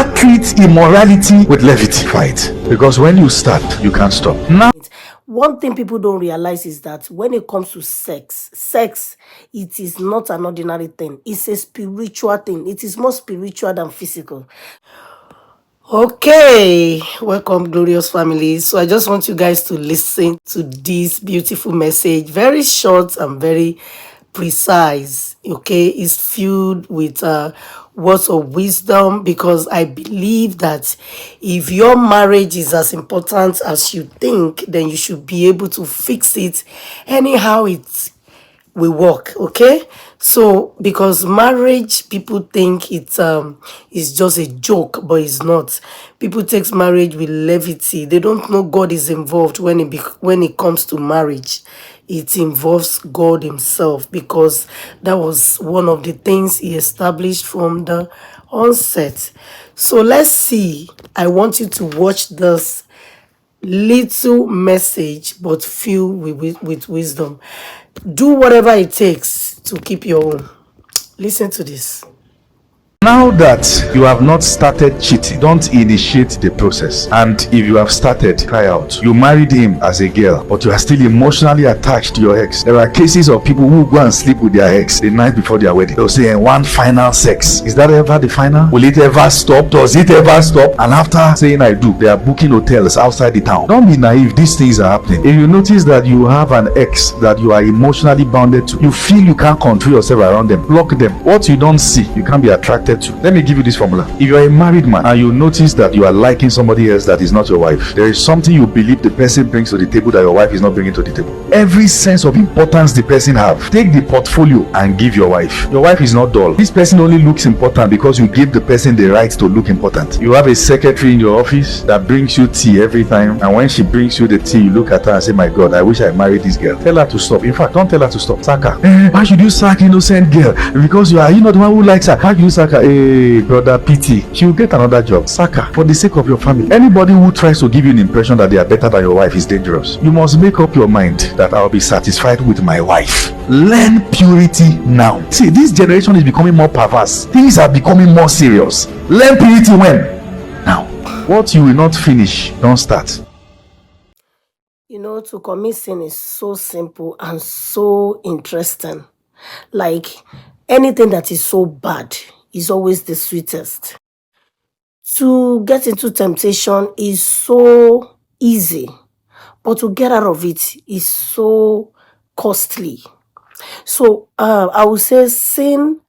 Never treat immorality with levity. Fight. Because when you start, you can't stop. Now, one thing people don't realize is that when it comes to sex, it is not an ordinary thing. It's a spiritual thing. It is more spiritual than physical. Okay, welcome, glorious family. So I just want you guys to listen to this beautiful message. Very short and very precise. Okay, it's filled with words of wisdom, because I believe that if your marriage is as important as you think, then you should be able to fix it anyhow it will work. Okay, so because marriage, people think it's just a joke, but it's not. People take marriage with levity. They don't know God is involved when it comes to marriage. It involves God himself, because that was one of the things he established from the onset. So let's see. I want you to watch this little message, but filled with wisdom. Do whatever it takes to keep your own. Listen to this. now that you have not started cheating, don't initiate the process. And if you have started, cry out. You married him as a girl, but you are still emotionally attached to your ex. There are cases of people who go and sleep with their ex the night before their wedding. They'll say, one final sex. Is that ever the final? Will it ever stop? Does it ever stop? And after saying I do, they are booking hotels outside the town. Don't be naive. These things are happening. If you notice that you have an ex that you are emotionally bounded to, you feel you can't control yourself around them, block them. What you don't see, you can't be attracted to. Let me give you this formula. If you are a married man and you notice that you are liking somebody else that is not your wife, there is something you believe the person brings to the table that your wife is not bringing to the table. Every sense of importance the person have, take the portfolio and give your wife. Your wife is not dull. This person only looks important because you give the person the right to look important. You have a secretary in your office that brings you tea every time, and when she brings you the tea, you look at her and say, my God, I wish I married this girl. Tell her to stop. In fact, don't tell her to stop. Sack her. Why should you sack innocent girl? Because you not the one who likes her. How do you sack her? Brother pity, she will get another job. Sack her for the sake of your family. Anybody who tries to give you an impression that they are better than your wife is dangerous. You must make up your mind that I'll be satisfied with my wife. Learn purity now. See, this generation is becoming more perverse. Things are becoming more serious. Learn purity when? Now. What you will not finish, don't start. You know, to commit sin is so simple and so interesting. Like, anything that is so bad is always the sweetest. To get into temptation is so easy, but to get out of it is so costly. So I would say sin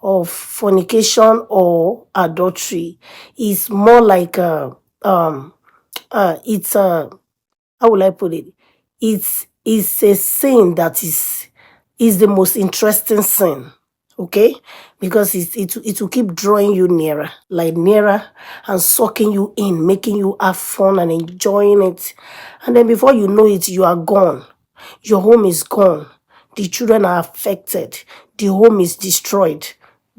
of fornication or adultery is more like it's how will I put it? It's a sin that is the most interesting sin. Okay, because it will keep drawing you nearer and sucking you in, making you have fun and enjoying it, and then before you know it, you are gone. Your home is gone. The children are affected. The home is destroyed.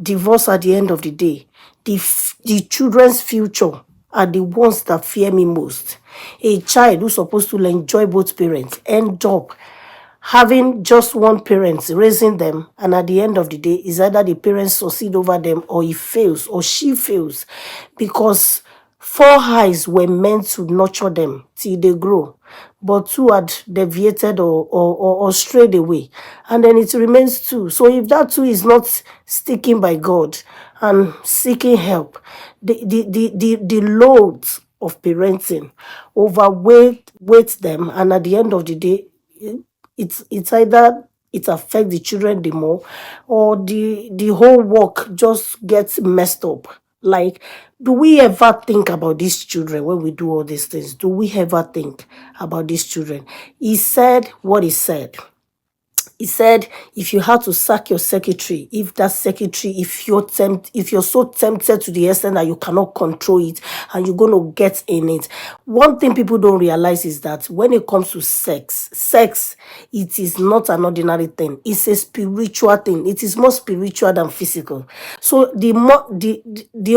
Divorce at the end of the day. The children's future are the ones that fear me most. A child who's supposed to enjoy both parents end up having just one parent raising them, and at the end of the day, is either the parents succeed over them or he fails or she fails, because 4 eyes were meant to nurture them till they grow, but 2 had deviated or strayed away, and then it remains 2. So if that 2 is not sticking by God and seeking help, the loads of parenting overweight them, and at the end of the day, it's either it affects the children the more, or the whole work just gets messed up. Like, do we ever think about these children when we do all these things? Do we ever think about these children? He said what he said. He said, if you had to sack your secretary, if you're so tempted to the extent that you cannot control it and you're going to get in it. One thing people don't realize is that when it comes to sex, it is not an ordinary thing. It's a spiritual thing. It is more spiritual than physical. So the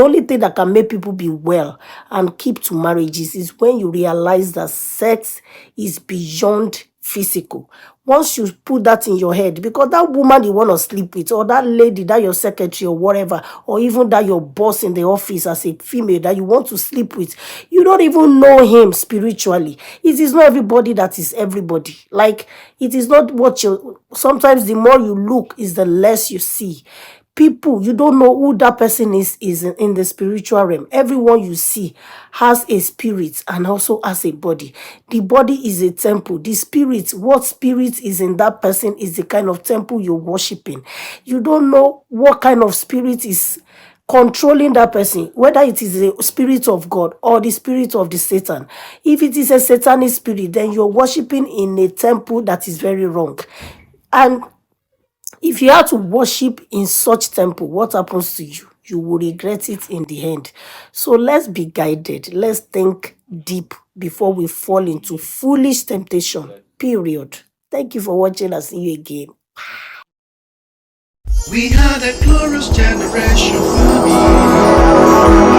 only thing that can make people be well and keep to marriages is when you realize that sex is beyond physical. Once you put that in your head, because that woman you want to sleep with, or that lady, that your secretary or whatever, or even that your boss in the office as a female that you want to sleep with, you don't even know him spiritually. It is not everybody that is everybody. Like, it is not what you, sometimes the more you look is the less you see. People, you don't know who that person is in the spiritual realm. Everyone you see has a spirit and also has a body. The body is a temple. The spirit, what spirit is in that person is the kind of temple you're worshiping. You don't know what kind of spirit is controlling that person, whether it is the spirit of God or the spirit of the Satan. If it is a satanic spirit, then you're worshiping in a temple that is very wrong. And if you have to worship in such temple, what happens to you? You will regret it in the end. So let's be guided. Let's think deep before we fall into foolish temptation. Period. Thank you for watching. I'll see you again. We had a glorious generation, family.